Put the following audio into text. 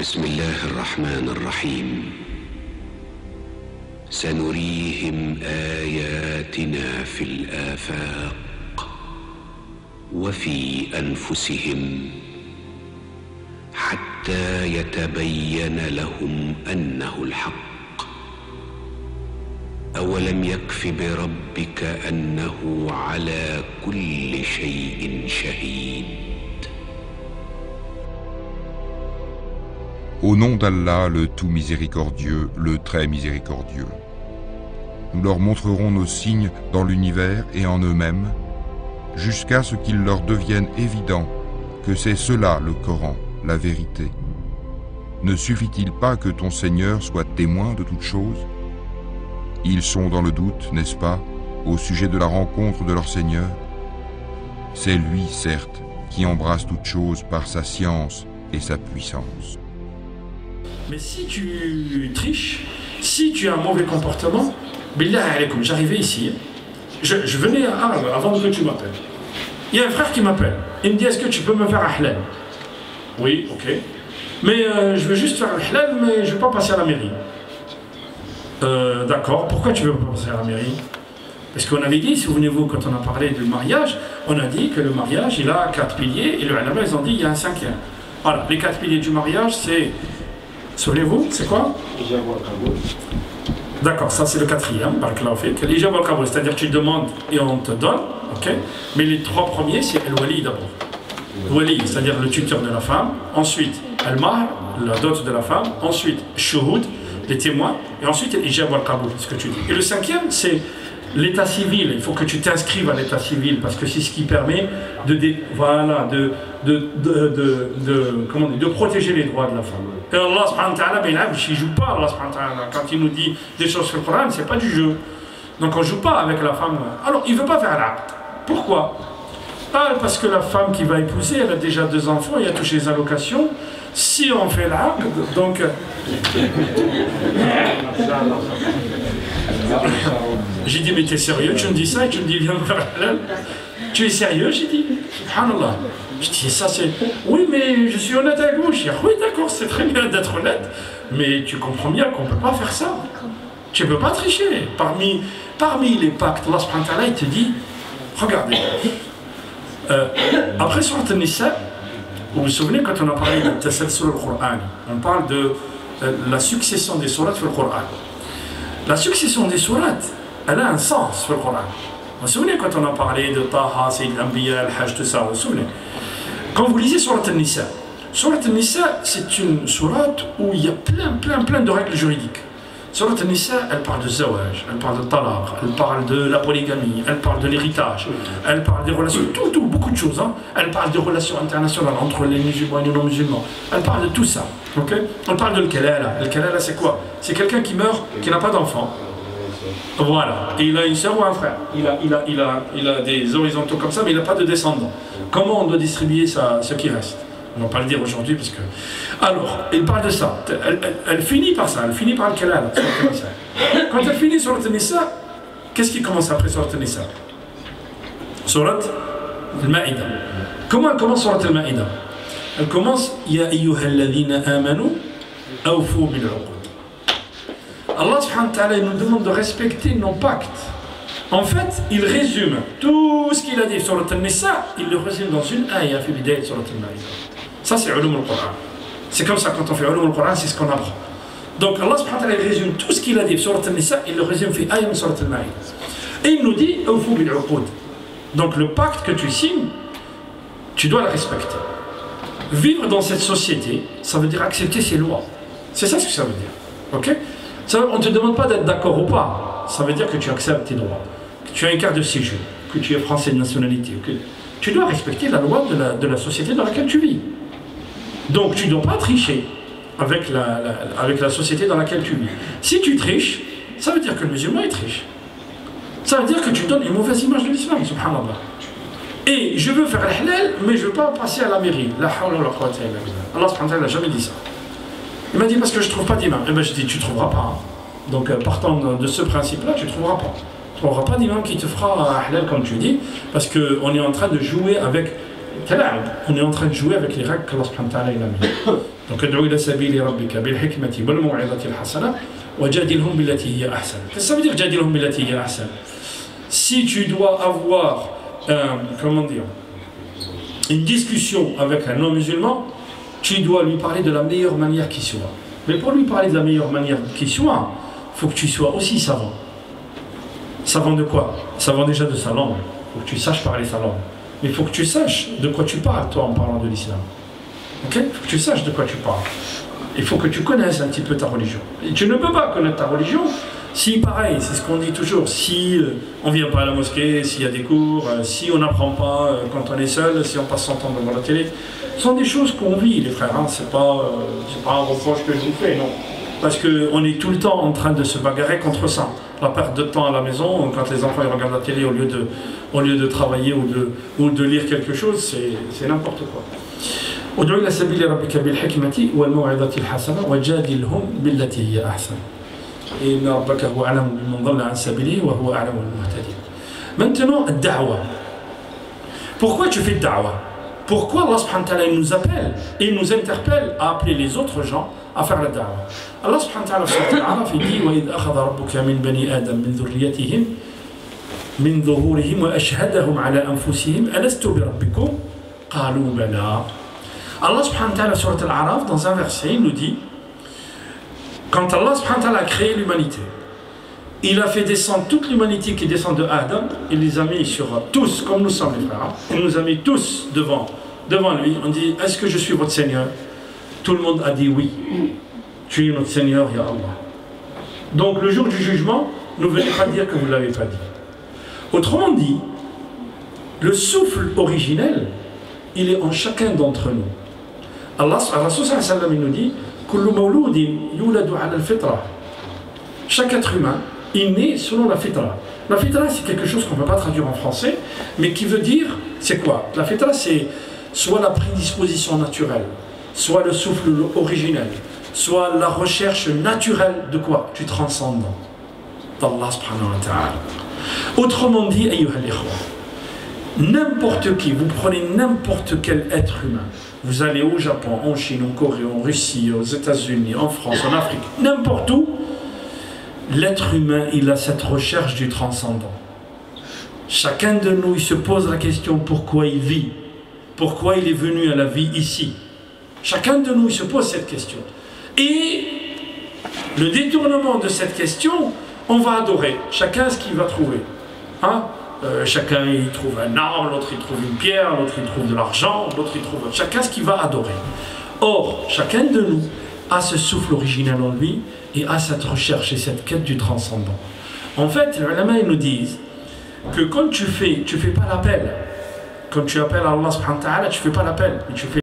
بسم الله الرحمن الرحيم سنريهم آياتنا في الآفاق وفي أنفسهم حتى يتبين لهم أنه الحق أولم يكف بربك أنه على كل شيء شهيد. Au nom d'Allah, le tout miséricordieux, le très miséricordieux. Nous leur montrerons nos signes dans l'univers et en eux-mêmes, jusqu'à ce qu'il leur devienne évident que c'est cela le Coran, la vérité. Ne suffit-il pas que ton Seigneur soit témoin de toutes choses? Ils sont dans le doute, n'est-ce pas, au sujet de la rencontre de leur Seigneur? C'est lui, certes, qui embrasse toutes choses par sa science et sa puissance. Mais si tu triches, si tu as un mauvais comportement, billah alaykoum, j'arrivais ici, je venais avant que tu m'appelles. Il y a un frère qui m'appelle, il me dit est-ce que tu peux me faire un halal? Oui, ok. Mais je veux juste faire un halal, mais je ne veux pas passer à la mairie. D'accord, pourquoi tu veux pas passer à la mairie? Parce qu'on avait dit, souvenez-vous, quand on a parlé du mariage, on a dit que le mariage, il a 4 piliers, et le ulama, ils ont dit il y a un 5e. Voilà, les 4 piliers du mariage, c'est... Souvenez-vous, c'est quoi? D'accord, ça c'est le 4e, l'ijab al-qabul, c'est-à-dire que tu demandes et on te donne, ok? Mais les 3 premiers, c'est al-wali d'abord. Wali, c'est-à-dire le tuteur de la femme, ensuite al-mahr, la dot de la femme, ensuite shuhud, les témoins, et ensuite l'ijab al-qabul, ce que tu dis. Et le 5e, c'est l'état civil. Il faut que tu t'inscrives à l'état civil, parce que c'est ce qui permet de protéger les droits de la femme. Et Allah subhanahu wa ta'ala, il ne joue pas, Allah subhanahu wa ta'ala. Quand il nous dit des choses sur le Coran, c'est pas du jeu. Donc on ne joue pas avec la femme. Alors il ne veut pas faire l'acte. Pourquoi? Parce que la femme qui va épouser, elle a déjà 2 enfants, il a touché les allocations. Si on fait l'acte, donc... J'ai dit, mais t'es sérieux? Tu me dis ça et tu me dis, viens me faire halal? Tu es sérieux? J'ai dit, subhanallah. Je dis, ça c'est... Oui, mais je suis honnête avec vous. Je dis, oui, d'accord, c'est très bien d'être honnête, mais tu comprends bien qu'on ne peut pas faire ça. Tu ne peux pas tricher. Parmi les pactes, Allah subhanahu wa ta'ala, il te dit, regardez, après sur An-Nisa, vous vous souvenez quand on a parlé de Tasalsul al-Qur'an, on parle de la succession des sourates sur le Qur'an. La succession des sourates, elle a un sens sur le Coran. Vous vous souvenez quand on a parlé de Taha, Sayyid al-Anbiya, al-Hajj, tout ça, vous vous souvenez? Quand vous lisez Surat al-Nisa, Surat al-Nisa, c'est une sourate où il y a plein de règles juridiques. Surat al-Nisa, elle parle de zawaj, elle parle de talaq, elle parle de la polygamie, elle parle de l'héritage, elle parle des relations, beaucoup de choses. Hein. Elle parle des relations internationales entre les musulmans et les non-musulmans. Elle parle de tout ça. Okay? Elle parle de l'kalala. L'kalala, c'est quoi? C'est quelqu'un qui meurt, qui n'a pas d'enfant. Voilà. Et il a une soeur ou un frère. Il a des horizontaux comme ça, mais il n'a pas de descendants. Comment on doit distribuer ce qui reste? On ne va pas le dire aujourd'hui parce que... Alors, il parle de ça. Elle finit par ça. Elle finit par le kalala. Quand elle finit sur le Nisa, qu'est-ce qui commence après sur le Nisa? Surat al-Ma'ida. Comment elle commence sur al-Ma'ida? Elle commence Ya ayyuhalladhina amanu awfu bil uqud. Allah subhanahu wa ta'ala nous demande de respecter nos pactes. En fait, il résume tout ce qu'il a dit sur le Nisa, il le résume dans une ayah fi bidayat sur al-Ma'ida. Ça c'est ulum al-Qur'an. C'est comme ça quand on fait ulum al-Qur'an, c'est ce qu'on apprend. Donc Allah subhanahu wa ta'ala résume tout ce qu'il a dit sur le Nisa, il le résume fi ayah sur al-Ma'ida. Et il nous dit awfu bil uqud. Donc le pacte que tu signes, tu dois le respecter. Vivre dans cette société, ça veut dire accepter ses lois. C'est ça ce que ça veut dire. Ok? On ne te demande pas d'être d'accord ou pas. Ça veut dire que tu acceptes tes droits, que tu as une carte de séjour, que tu es français de nationalité. Que tu dois respecter la loi de la société dans laquelle tu vis. Donc tu ne dois pas tricher avec la société dans laquelle tu vis. Si tu triches, ça veut dire que le musulman il triche. Ça veut dire que tu donnes une mauvaise image de l'islam, subhanallah. Et je veux faire le halal, mais je ne veux pas passer à la mairie. La hawla wa la quwwata illa billah. Allah subhanahu wa ta'ala n'a jamais dit ça. Il m'a dit parce que je ne trouve pas d'imam. Eh bien je dis tu ne trouveras pas. Hein. Donc partant de ce principe-là, tu ne trouveras pas. Tu ne trouveras pas d'imam qui te fera un halal comme tu dis, parce qu'on est en train de jouer avec on est en train de jouer avec les règles qu'Allah subhanahu wa ta'ala a mis. Donc, ad'u ila sabili rabbika bil hikmati wal maw'izati al hasana wajadilhum billati hiya ahsan. Qu'est-ce que ça veut dire jadilhum billati hiya ahsan? Si tu dois avoir une discussion avec un non-musulman, tu dois lui parler de la meilleure manière qui soit. Mais pour lui parler de la meilleure manière qui soit, il faut que tu sois aussi savant. Savant de quoi? Savant déjà de sa langue. Il faut que tu saches parler sa langue. Mais il faut que tu saches de quoi tu parles, toi, en parlant de l'islam. Ok? Il faut que tu saches de quoi tu parles. Il faut que tu connaisses un petit peu ta religion. Et tu ne peux pas connaître ta religion si, pareil, c'est ce qu'on dit toujours, si on ne vient pas à la mosquée, s'il y a des cours, si on n'apprend pas quand on est seul, si on passe son temps devant la télé. Ce sont des choses qu'on vit, les frères. Hein. C'est pas un reproche que je vous fais, non. Parce qu'on est tout le temps en train de se bagarrer contre ça. La perte de temps à la maison, quand les enfants ils regardent la télé au lieu de travailler ou de lire quelque chose, c'est n'importe quoi. ادعو إلى سبيل ربك بالحكمة والموعظة الحسنة وجادلهم بالتي هي أحسن إن ربك هو أعلم بمن ضل عن سبيله وهو أعلم بالمهتدين. Maintenant, الدعوة. Pourquoi tu fais الدعوة? Pourquoi Allah subhanahu wa ta'ala nous appelle et nous interpelle à appeler les autres gens à faire la da'wah? Allah subhanahu wa ta'ala في الأعراف dit وإذ أخذ ربك من بني آدم من ذريتهم من ظهورهم وأشهدهم على أنفسهم ألست بربكم قالوا بلى. Allah subhanahu wa ta'ala sur Al-A'raf, dans un verset, il nous dit, quand Allah subhanahu wa ta'ala a créé l'humanité, il a fait descendre toute l'humanité qui descend de Adam, il les a mis sur tous, comme nous sommes les frères, il nous a mis tous devant lui, on dit, est-ce que je suis votre Seigneur? Tout le monde a dit oui, tu es notre Seigneur, Ya Allah. Donc le jour du jugement, ne venez pas dire que vous ne l'avez pas dit. Autrement dit, le souffle originel, il est en chacun d'entre nous. Allah il nous dit chaque être humain est né selon la fitra. La fitra, c'est quelque chose qu'on ne peut pas traduire en français, mais qui veut dire, c'est quoi? La fitra, c'est soit la prédisposition naturelle, soit le souffle originel, soit la recherche naturelle de quoi? Du transcendant d'Allah subhanahu wa ta'ala. Autrement dit, ayyuhal ikhwa, n'importe qui, vous prenez n'importe quel être humain, vous allez au Japon, en Chine, en Corée, en Russie, aux États-Unis, en France, en Afrique, n'importe où, l'être humain, il a cette recherche du transcendant. Chacun de nous, il se pose la question pourquoi il vit, pourquoi il est venu à la vie ici. Chacun de nous, il se pose cette question. Et le détournement de cette question, on va adorer. Chacun ce qu'il va trouver. Hein? Chacun il trouve un arbre, l'autre il trouve une pierre, l'autre il trouve de l'argent, l'autre il trouve... Chacun ce qu'il va adorer. Or, chacun de nous a ce souffle originel en lui et a cette recherche et cette quête du transcendant. En fait, les ulama nous disent que quand tu fais pas l'appel. Quand tu appelles Allah subhanahu wa ta'ala, tu fais pas l'appel, mais tu fais